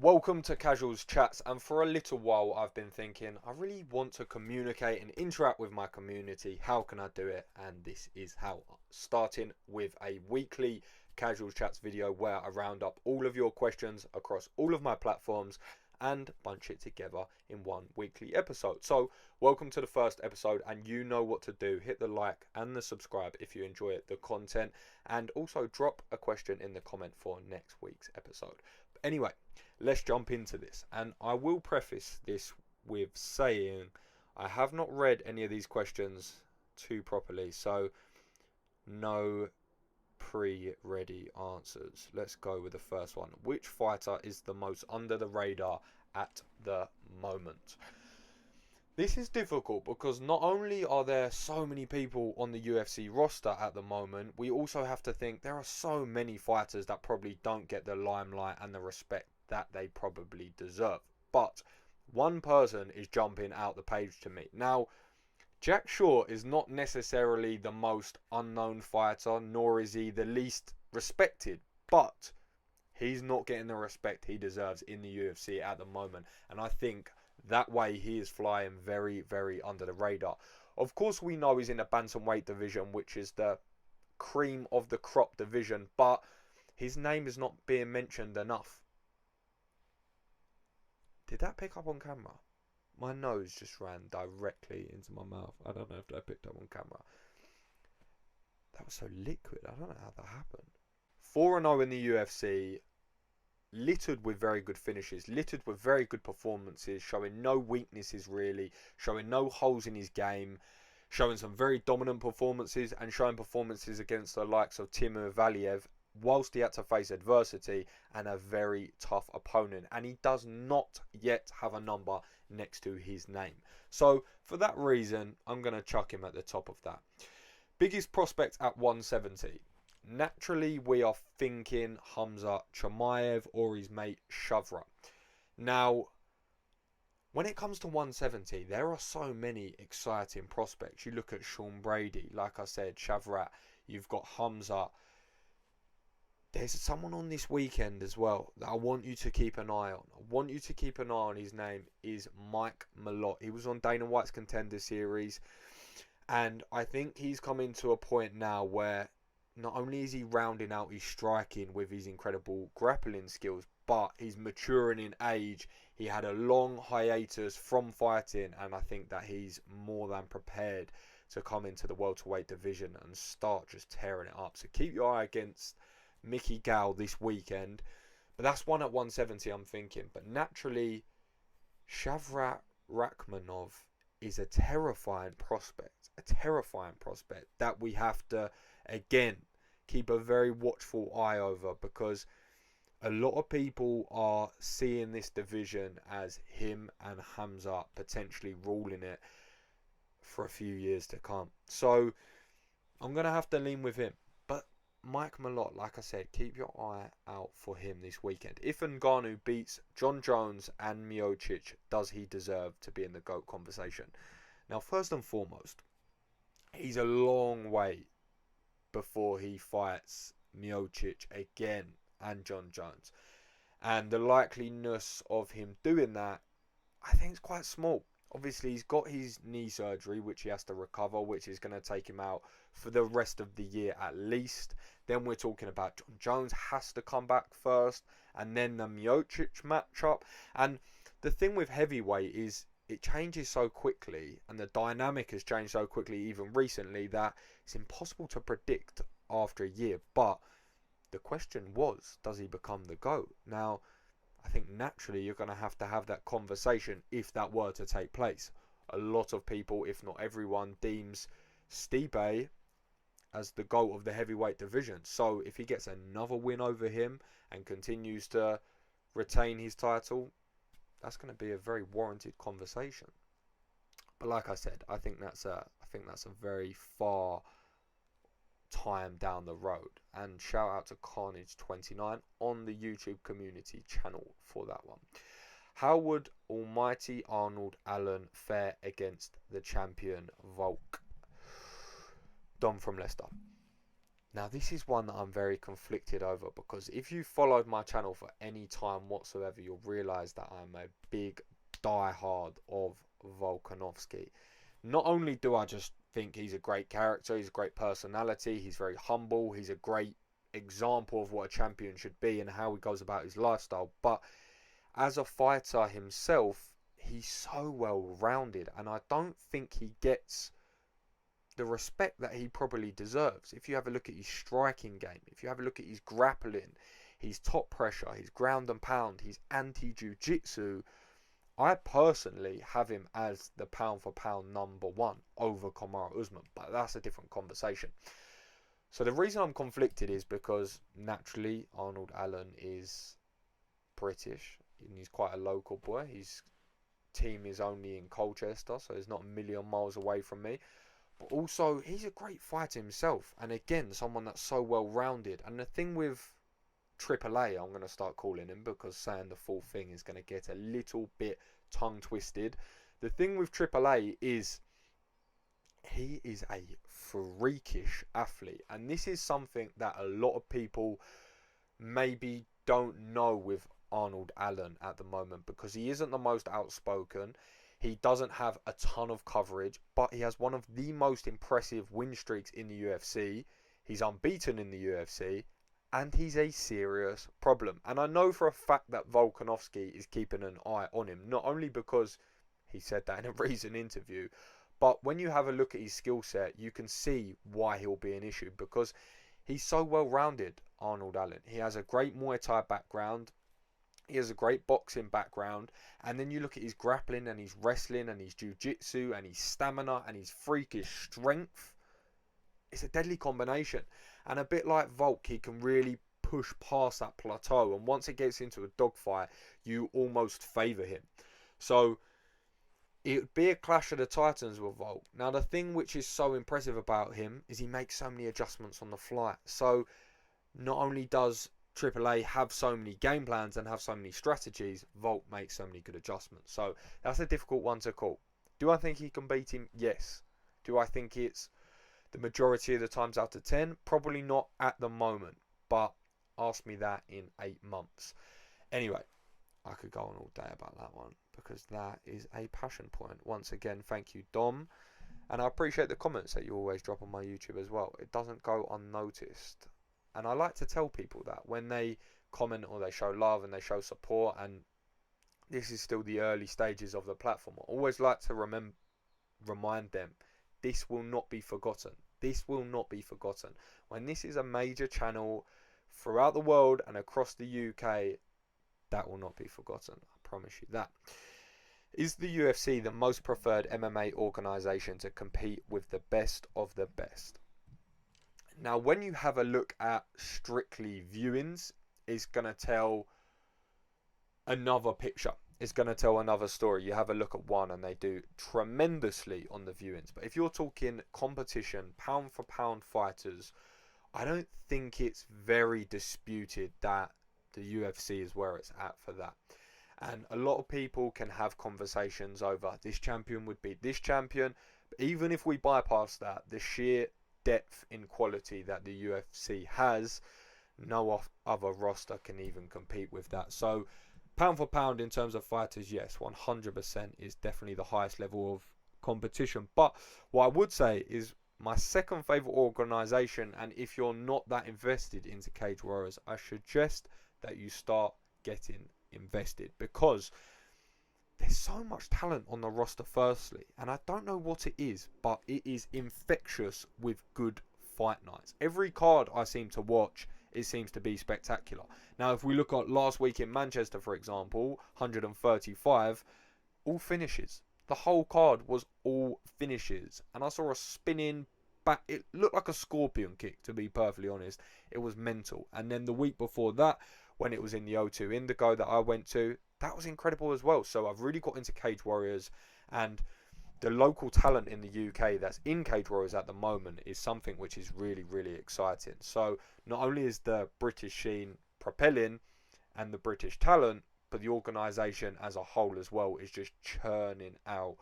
Welcome to Casuals Chats, and for a little while I've been thinking I really want to communicate and interact with my community. How can I do it? And this is how. Starting with a weekly Casuals Chats video where I round up all of your questions across all of my platforms and bunch it together in one weekly episode. So welcome to the first episode, and you know what to do. Hit the like and the subscribe if you enjoy the content, and also drop a question in the comment for next week's episode. Anyway, let's jump into this, and I will preface this with saying I have not read any of these questions too properly, so no pre-ready answers. Let's go with the first one. Which fighter is the most under the radar at the moment? This is difficult because not only are there so many people on the UFC roster at the moment, we also have to think there are so many fighters that probably don't get the limelight and the respect that they probably deserve. But one person is jumping out the page to me. Now, Jack Shore is not necessarily the most unknown fighter, nor is he the least respected, but he's not getting the respect he deserves in the UFC at the moment, and I think that way he is flying very, very under the radar. Of course, we know he's in the bantamweight division, which is the cream of the crop division, but his name is not being mentioned enough. Did that pick up on camera? My nose just ran directly into my mouth. I don't know if that picked up on camera. That was so liquid. I don't know how that happened. 4-0 in the UFC. Littered with very good finishes, littered with very good performances, showing no weaknesses really, showing no holes in his game, showing some very dominant performances and showing performances against the likes of Timur Valiev whilst he had to face adversity and a very tough opponent, and he does not yet have a number next to his name. So for that reason, I'm going to chuck him at the top of that. Biggest prospect at 170. Naturally, we are thinking Hamza Chimaev or his mate Shavrat. Now, when it comes to 170, there are so many exciting prospects. You look at Sean Brady, like I said, Shavrat, you've got Hamza. There's someone on this weekend as well that I want you to keep an eye on. I want you to keep an eye on. His name is Mike Malott. He was on Dana White's Contender Series, and I think he's coming to a point now where not only is he rounding out his striking with his incredible grappling skills, but he's maturing in age. He had a long hiatus from fighting, and I think that he's more than prepared to come into the welterweight division and start just tearing it up. So keep your eye against Mickey Gall this weekend. But that's one at 170 I'm thinking. But naturally, Shavrat Rakhmonov is a terrifying prospect. A terrifying prospect that we have to, again, keep a very watchful eye over, because a lot of people are seeing this division as him and Hamza potentially ruling it for a few years to come. So I'm going to have to lean with him. But Mike Malott, like I said, keep your eye out for him this weekend. If NGannou beats Jon Jones and Miocic, does he deserve to be in the GOAT conversation? Now, first and foremost, he's a long way before he fights Miocic again and Jon Jones. And the likeliness of him doing that, I think, is quite small. Obviously, he's got his knee surgery, which he has to recover, which is going to take him out for the rest of the year at least. Then we're talking about Jon Jones has to come back first, and then the Miocic matchup. And the thing with heavyweight is it changes so quickly, and the dynamic has changed so quickly even recently, that it's impossible to predict after a year. But the question was, does he become the GOAT? Now, I think naturally you're going to have that conversation if that were to take place. A lot of people, if not everyone, deems Stipe as the GOAT of the heavyweight division. So if he gets another win over him and continues to retain his title, that's going to be a very warranted conversation. But like I said, I think that's a very far time down the road. And shout out to Carnage29 on the YouTube community channel for that one. How would almighty Arnold-Allen fare against the champion Volk? Dom from Leicester. Now, this is one that I'm very conflicted over, because if you followed my channel for any time whatsoever, you'll realise that I'm a big diehard of Volkanovski. Not only do I just think he's a great character, he's a great personality, he's very humble, he's a great example of what a champion should be and how he goes about his lifestyle, but as a fighter himself, he's so well rounded, and I don't think he gets the respect that he probably deserves. If you have a look at his striking game, if you have a look at his grappling, his top pressure, his ground and pound, his anti-jiu-jitsu, I personally have him as the pound for pound number one over Kamaru Usman, but that's a different conversation. So the reason I'm conflicted is because naturally Arnold-Allen is British and he's quite a local boy. His team is only in Colchester, so he's not a million miles away from me. But also, he's a great fighter himself. And again, someone that's so well-rounded. And the thing with AAA, I'm going to start calling him, because saying the full thing is going to get a little bit tongue-twisted. The thing with AAA is he is a freakish athlete. And this is something that a lot of people maybe don't know with Arnold-Allen at the moment, because he isn't the most outspoken. He doesn't have a ton of coverage, but he has one of the most impressive win streaks in the UFC. He's unbeaten in the UFC, and he's a serious problem. And I know for a fact that Volkanovski is keeping an eye on him, not only because he said that in a recent interview, but when you have a look at his skill set, you can see why he'll be an issue, because he's so well-rounded, Arnold-Allen. He has a great Muay Thai background. He has a great boxing background, and then you look at his grappling and his wrestling and his jiu-jitsu and his stamina and his freakish strength. It's a deadly combination, and a bit like Volk, he can really push past that plateau, and once it gets into a dogfight, you almost favour him. So it would be a clash of the titans with Volk. Now, the thing which is so impressive about him is he makes so many adjustments on the fly. So not only does AAA have so many game plans and have so many strategies, Volk makes so many good adjustments. So that's a difficult one to call. Do I think he can beat him? Yes. Do I think it's the majority of the times out of 10? Probably not at the moment, but ask me that in 8 months. Anyway, I could go on all day about that one, because that is a passion point. Once again, thank you, Dom. And I appreciate the comments that you always drop on my YouTube as well. It doesn't go unnoticed. And I like to tell people that when they comment or they show love and they show support, and this is still the early stages of the platform, I always like to remind them, this will not be forgotten. This will not be forgotten. When this is a major channel throughout the world and across the UK, that will not be forgotten. I promise you that. Is the UFC the most preferred MMA organisation to compete with the best of the best? Now, when you have a look at strictly viewings, it's going to tell another picture. It's going to tell another story. You have a look at one and they do tremendously on the viewings. But if you're talking competition, pound for pound fighters, I don't think it's very disputed that the UFC is where it's at for that. And a lot of people can have conversations over this champion would beat this champion. But even if we bypass that, the sheer depth in quality that the UFC has, no other roster can even compete with that. So pound for pound in terms of fighters, yes, 100% is definitely the highest level of competition. But what I would say is my second favourite organisation, and if you're not that invested into Cage Warriors, I suggest that you start getting invested, because there's so much talent on the roster firstly, and I don't know what it is, but it is infectious with good fight nights. Every card I seem to watch, it seems to be spectacular. Now, if we look at last week in Manchester, for example, 135, all finishes. The whole card was all finishes, and I saw a spinning back. It looked like a scorpion kick, to be perfectly honest. It was mental. And then the week before that, when it was in the O2 Indigo that I went to, that was incredible as well. So I've really got into Cage Warriors, and the local talent in the UK that's in Cage Warriors at the moment is something which is really, really exciting. So not only is the British scene propelling and the British talent, but the organisation as a whole as well is just churning out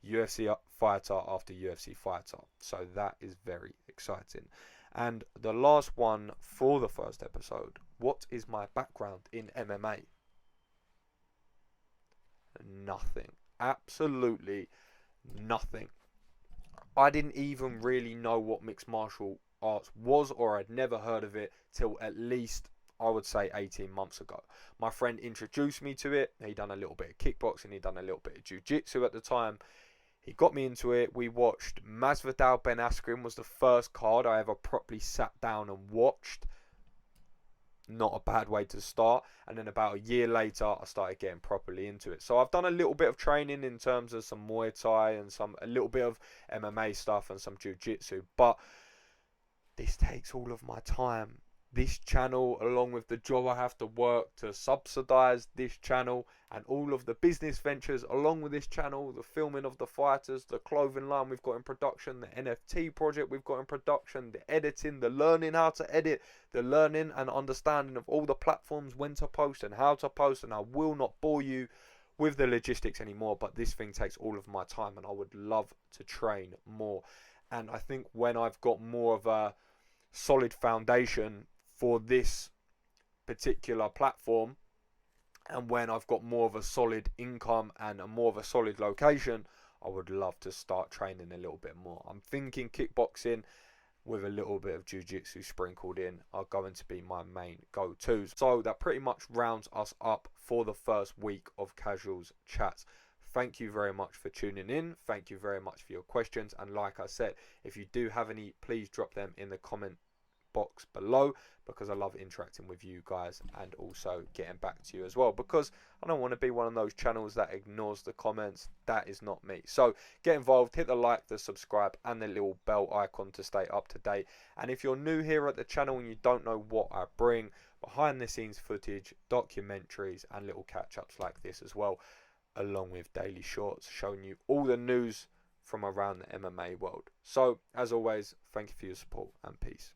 UFC fighter after UFC fighter. So that is very exciting. And the last one for the first episode, what is my background in MMA? Nothing. Absolutely nothing. I didn't even really know what mixed martial arts was, or I'd never heard of it till at least, I would say, 18 months ago. My friend introduced me to it. He'd done a little bit of kickboxing, he'd done a little bit of jiu-jitsu at the time. He got me into it. We watched Masvidal Ben Askren was the first card I ever properly sat down and watched. Not a bad way to start. And then about a year later, I started getting properly into it. So I've done a little bit of training in terms of some Muay Thai and a little bit of MMA stuff and some Jiu-Jitsu. But this takes all of my time. This channel, along with the job I have to work to subsidize this channel, and all of the business ventures along with this channel, the filming of the fighters, the clothing line we've got in production, the NFT project we've got in production, the editing, the learning how to edit, the learning and understanding of all the platforms, when to post and how to post. And I will not bore you with the logistics anymore, but this thing takes all of my time, and I would love to train more. And I think when I've got more of a solid foundation for this particular platform, and when I've got more of a solid income and more of a solid location, I would love to start training a little bit more. I'm thinking kickboxing with a little bit of jiu-jitsu sprinkled in are going to be my main go-tos. So that pretty much rounds us up for the first week of Casuals Chats. Thank you very much for tuning in. Thank you very much for your questions. And like I said, if you do have any, please drop them in the comment box below, because I love interacting with you guys and also getting back to you as well, because I don't want to be one of those channels that ignores the comments. That is not me. So get involved, hit the like, the subscribe and the little bell icon to stay up to date. And if you're new here at the channel and you don't know what I bring, behind the scenes footage, documentaries and little catch-ups like this as well, along with daily shorts showing you all the news from around the MMA world. So as always, thank you for your support and peace.